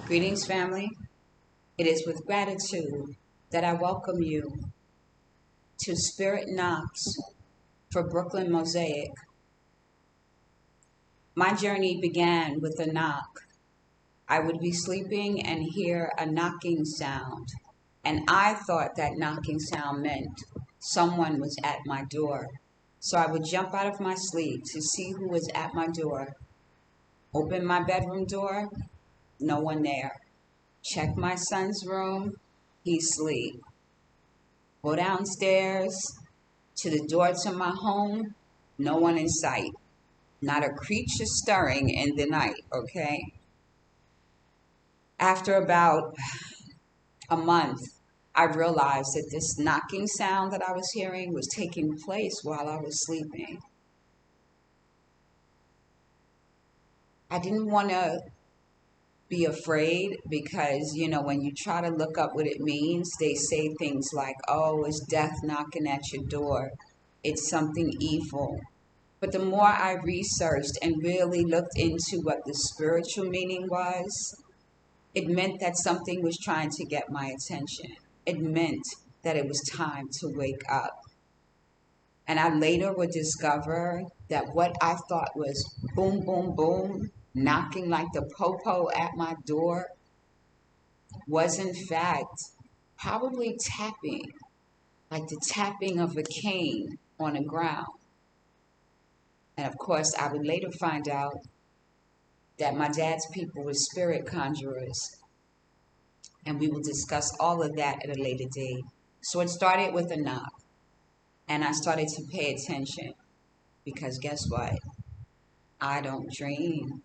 Greetings, family. It is with gratitude that I welcome you to Spirit Knocks for Brooklyn Mosaic. My journey began with a knock. I would be sleeping and hear a knocking sound, and I thought that knocking sound meant someone was at my door. So I would jump out of my sleep to see who was at my door. Open my bedroom door, no one there. Check my son's room, he's asleep. Go downstairs to the door to my home, no one in sight. Not a creature stirring in the night, okay? After about a month, I realized that this knocking sound that I was hearing was taking place while I was sleeping. I didn't want to be afraid because, when you try to look up what it means, they say things like, oh, it's death knocking at your door. It's something evil. But the more I researched and really looked into what the spiritual meaning was, it meant that something was trying to get my attention. It meant that it was time to wake up. And I later would discover that what I thought was boom, boom, boom, knocking like the popo at my door was in fact probably tapping, like the tapping of a cane on the ground. And of course, I would later find out that my dad's people were spirit conjurers. And we will discuss all of that at a later date. So it started with a knock. And I started to pay attention because guess what? I don't dream.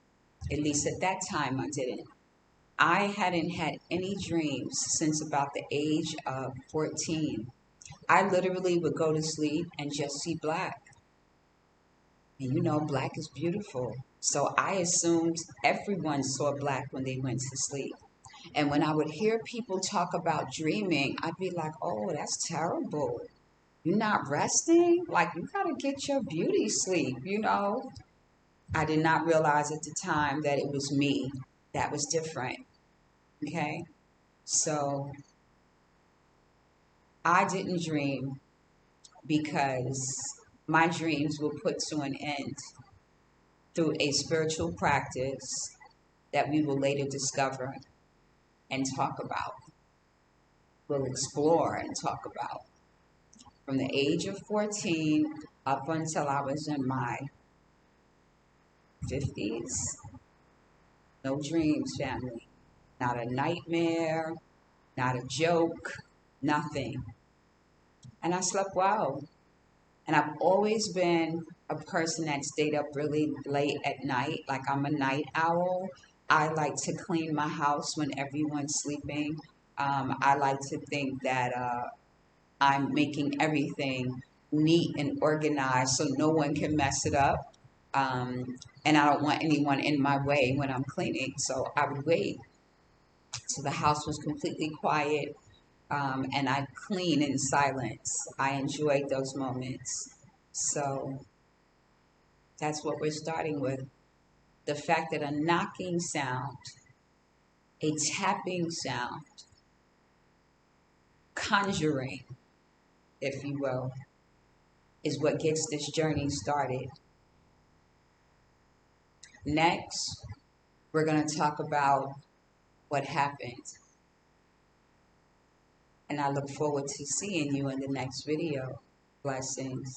At least at that time, I didn't. I hadn't had any dreams since about the age of 14. I literally would go to sleep and just see black. And black is beautiful. So I assumed everyone saw black when they went to sleep. And when I would hear people talk about dreaming, I'd be like, oh, that's terrible. You're not resting? Like, you got to get your beauty sleep. I did not realize at the time that it was me that was different. Okay? So I didn't dream because my dreams were put to an end through a spiritual practice that we will later discover and talk about. We'll explore and talk about. From the age of 14 up until I was in my 50s. No dreams, family. Not a nightmare, not a joke, nothing. And I slept well. And I've always been a person that stayed up really late at night. Like, I'm a night owl. I like to clean my house when everyone's sleeping. I like to think that I'm making everything neat and organized so no one can mess it up. And I don't want anyone in my way when I'm cleaning. So I would wait till the house was completely quiet, and I'd clean in silence. I enjoyed those moments. So that's what we're starting with. The fact that a knocking sound, a tapping sound, conjuring, if you will, is what gets this journey started. Next, we're going to talk about what happened. And I look forward to seeing you in the next video. Blessings.